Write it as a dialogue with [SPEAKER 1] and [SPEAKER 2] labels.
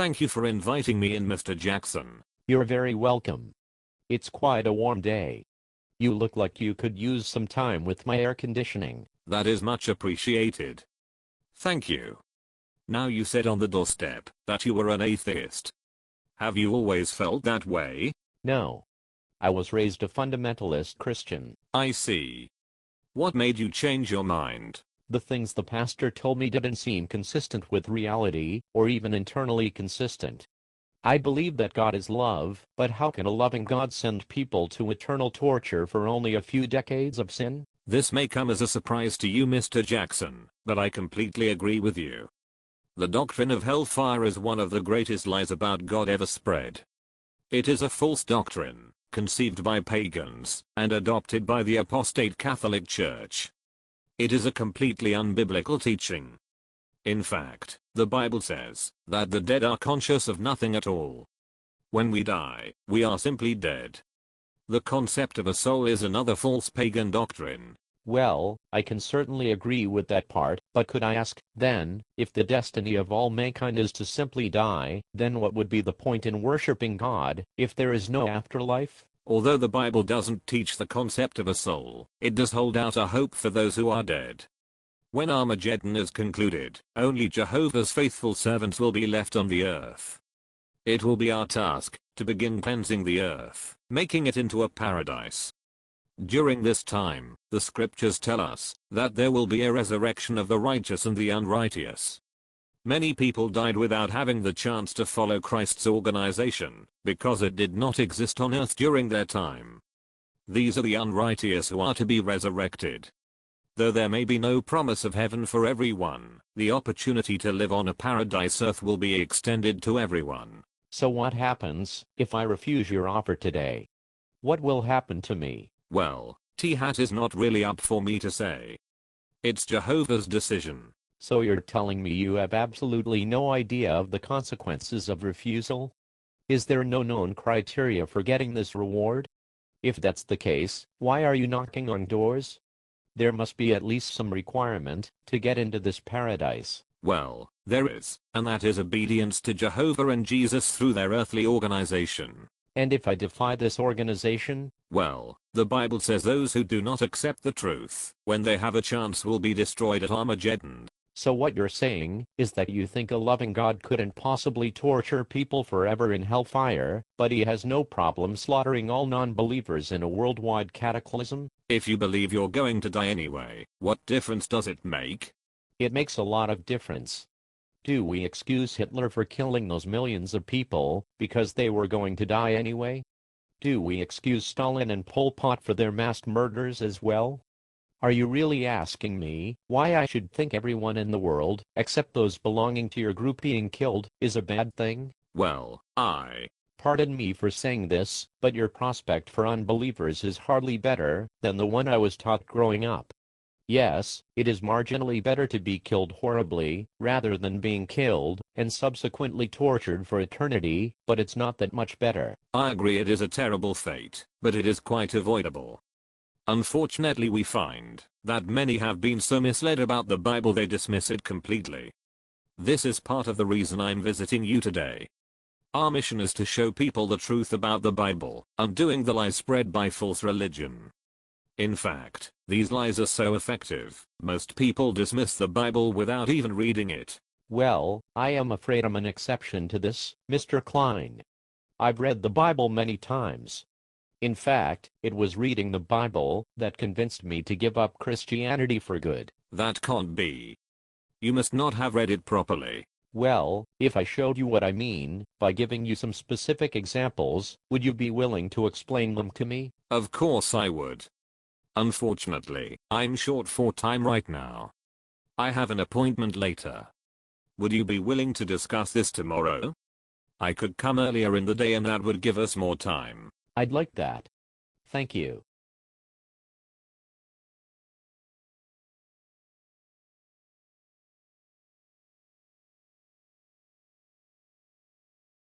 [SPEAKER 1] Thank you for inviting me in, Mr. Jackson.
[SPEAKER 2] You're very welcome. It's quite a warm day. You look like you could use some time with my air conditioning.
[SPEAKER 1] That is much appreciated. Thank you. Now, you said on the doorstep that you were an atheist. Have you always felt that way?
[SPEAKER 2] No. I was raised a fundamentalist Christian.
[SPEAKER 1] I see. What made you change your mind?
[SPEAKER 2] The things the pastor told me didn't seem consistent with reality, or even internally consistent. I believe that God is love, but how can a loving God send people to eternal torture for only a few decades of sin?
[SPEAKER 1] This may come as a surprise to you, Mr. Jackson, but I completely agree with you. The doctrine of hellfire is one of the greatest lies about God ever spread. It is a false doctrine, conceived by pagans, and adopted by the apostate Catholic Church. It is a completely unbiblical teaching. In fact, the Bible says that the dead are conscious of nothing at all. When we die, we are simply dead. The concept of a soul is another false pagan doctrine.
[SPEAKER 2] Well, I can certainly agree with that part, but could I ask, then, if the destiny of all mankind is to simply die, then what would be the point in worshiping God, if there is no afterlife?
[SPEAKER 1] Although the Bible doesn't teach the concept of a soul, it does hold out a hope for those who are dead. When Armageddon is concluded, only Jehovah's faithful servants will be left on the earth. It will be our task to begin cleansing the earth, making it into a paradise. During this time, the scriptures tell us that there will be a resurrection of the righteous and the unrighteous. Many people died without having the chance to follow Christ's organization, because it did not exist on earth during their time. These are the unrighteous who are to be resurrected. Though there may be no promise of heaven for everyone, the opportunity to live on a paradise earth will be extended to everyone.
[SPEAKER 2] So what happens if I refuse your offer today? What will happen to me?
[SPEAKER 1] Well, T-Hat is not really up for me to say. It's Jehovah's decision.
[SPEAKER 2] So you're telling me you have absolutely no idea of the consequences of refusal? Is there no known criteria for getting this reward? If that's the case, why are you knocking on doors? There must be at least some requirement to get into this paradise.
[SPEAKER 1] Well, there is, and that is obedience to Jehovah and Jesus through their earthly organization.
[SPEAKER 2] And if I defy this organization?
[SPEAKER 1] Well, the Bible says those who do not accept the truth, when they have a chance, will be destroyed at Armageddon.
[SPEAKER 2] So what you're saying is that you think a loving God couldn't possibly torture people forever in hellfire, but he has no problem slaughtering all non-believers in a worldwide cataclysm?
[SPEAKER 1] If you believe you're going to die anyway, what difference does it make?
[SPEAKER 2] It makes a lot of difference. Do we excuse Hitler for killing those millions of people because they were going to die anyway? Do we excuse Stalin and Pol Pot for their mass murders as well? Are you really asking me why I should think everyone in the world, except those belonging to your group, being killed is a bad thing?
[SPEAKER 1] Well,
[SPEAKER 2] Pardon me for saying this, but your prospect for unbelievers is hardly better than the one I was taught growing up. Yes, it is marginally better to be killed horribly, rather than being killed, and subsequently tortured for eternity, but it's not that much better.
[SPEAKER 1] I agree it is a terrible fate, but it is quite avoidable. Unfortunately, we find that many have been so misled about the Bible they dismiss it completely. This is part of the reason I'm visiting you today. Our mission is to show people the truth about the Bible, undoing the lies spread by false religion. In fact, these lies are so effective, most people dismiss the Bible without even reading it.
[SPEAKER 2] Well, I am afraid I'm an exception to this, Mr. Klein. I've read the Bible many times. In fact, it was reading the Bible that convinced me to give up Christianity for good.
[SPEAKER 1] That can't be. You must not have read it properly.
[SPEAKER 2] Well, if I showed you what I mean, by giving you some specific examples, would you be willing to explain them to me?
[SPEAKER 1] Of course I would. Unfortunately, I'm short for time right now. I have an appointment later. Would you be willing to discuss this tomorrow? I could come earlier in the day and that would give us more time.
[SPEAKER 2] I'd like that. Thank you.